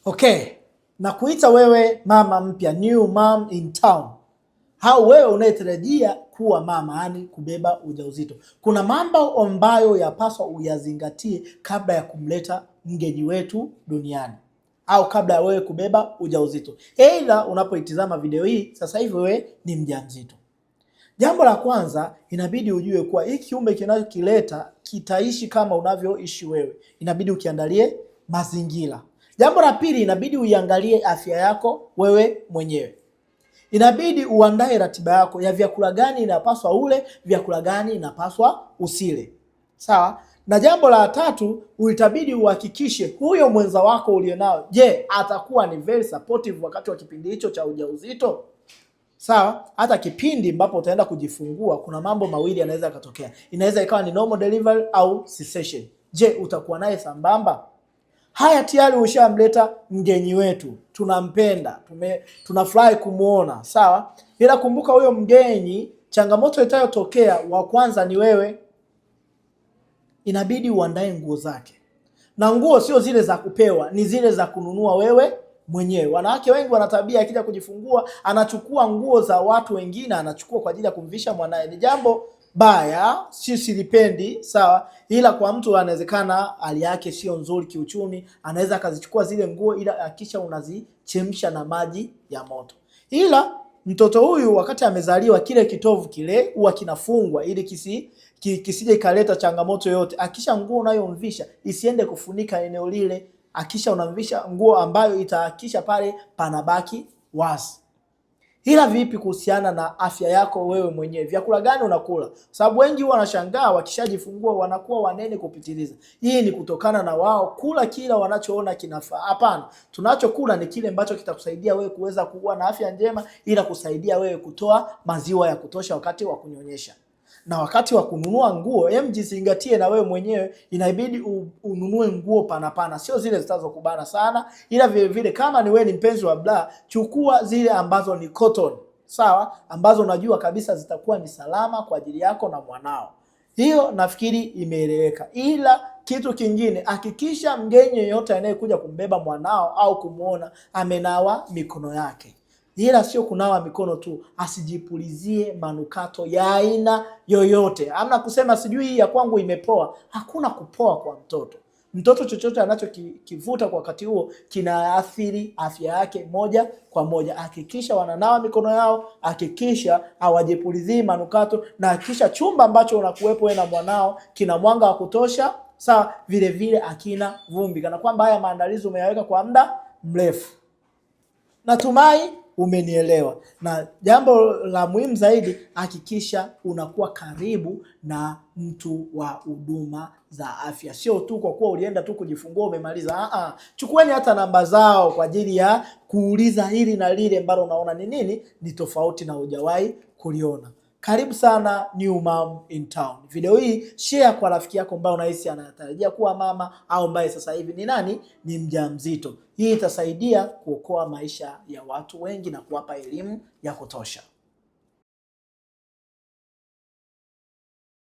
Okay, na kuita wewe mama mpya, new mom in town, au wewe unayetarajia kuwa mama, yani kubeba ujauzito. Kuna mambo ambayo yapaswa uyazingatie kabla ya kumleta mgeni wetu duniani, au kabla ya wewe kubeba ujauzito. Aidha unapoitizama video hii sasa hivi wewe ni mjamzito. Jambo la kwanza, inabidi ujue kuwa hiki kiumbe kinachokileta kitaishi kama unavyoishi wewe. Inabidi ukiandalie mazingira. Jambo la pili, inabidi uiangalie afya yako wewe mwenyewe. Inabidi uandae ratiba yako ya vyakula gani inapaswa ule, vyakula gani inapaswa usile. Sawa? Na jambo la tatu, uitabidi uhakikishe huyo mwenza wako ulionao, je, atakuwa ni very supportive wakati wa kipindi hicho cha ujauzito? Sawa? Hata kipindi ambapo utaenda kujifungua kuna mambo mawili yanaweza kutokea. Inaweza ikawa ni normal delivery au C-section. Je, utakuwa naye sambamba? Haya, tayari ushamleta mgeni wetu, tunampenda, tunafurahi kumuona, sawa? Ila kumbuka huyo mgeni, changamoto itayotokea wa kwanza ni wewe. Inabidi uandae nguo zake. Na nguo sio zile za kupewa, ni zile za kununua wewe mwenyewe. Wanawake wengi wana tabia akija kujifungua anachukua nguo za watu wengine, anachukua kwa ajili ya kumvisha mwanae. Ni jambo baya, sisi lipendi, sawa? Ila kwa mtu anawezekana hali yake sio nzuri kiuchumi, anaweza akazichukua zile nguo, ila kisha unazichemsha na maji ya moto. Ila mtoto huyu wakati amezaliwa, kile kitovu kile huwa kinafungwa ili kisije ikaleta changamoto yoyote. Akisha nguo unayomvisha isiende kufunika eneo lile, akisha unamvisha nguo ambayo itahakisha pale panabaki wazi. Ila vipi kuhusiana na afya yako wewe mwenyewe? Vyakula gani unakula? Sababu wengi huwa wanashangaa wakishajifungua wanakuwa wanene kupitiliza. Hii ni kutokana na wao kula kila wanachoona kinafaa. Hapana, tunachokula ni kile ambacho kitakusaidia wewe kuweza kuwa na afya njema, ila kusaidia wewe kutoa maziwa ya kutosha wakati wa kunyonyesha. Na wakati wa kununua nguo, jizingatie na wewe mwenyewe, inabidi ununue nguo pana, sio zile zitazokubana sana, ila vile vile kama ni wewe ni mpenzi wa bra, chukua zile ambazo ni cotton, sawa, ambazo unajua kabisa zitakuwa ni salama kwa ajili yako na mwanao. Hiyo nafikiri imeeleweka. Ila kitu kingine, hakikisha mgeni yeyote anayekuja kumbeba mwanao au kumuona amenawa mikono yake. Ila sio kunawa mikono tu, asijipulizie manukato ya aina yoyote. Hamna kusema sijui hii ya kwangu imepoa. Hakuna kupoa kwa mtoto. Mtoto chochote anachokivuta kwa wakati huo kinaathiri afya yake moja kwa moja. Hakikisha wananawa mikono yao, hakikisha hawajipulizii manukato, na hakikisha chumba ambacho unakuwepo wewe na mwanao kina mwanga wa kutosha, sawa, vile vile akina vumbi, kana kwamba haya maandalizi umeyaweka kwa muda mrefu. Natumai umenielewa. Na jambo la muhimu zaidi, hakikisha unakuwa karibu na mtu wa huduma za afya. Sio tu kwa kuwa ulienda tu kujifungua umemaliza. Chukueni hata namba zao kwa ajili ya kuuliza hili na lile ambalo unaona ni nini ni tofauti na hujawahi kuliona. Karibu sana New Mom in Town. Video hii share kwa rafiki yako ambaye unahisi anatarajia kuwa mama, au ambaye sasa hivi ni mjamzito. Hii itasaidia kuokoa maisha ya watu wengi na kuwapa elimu ya kutosha.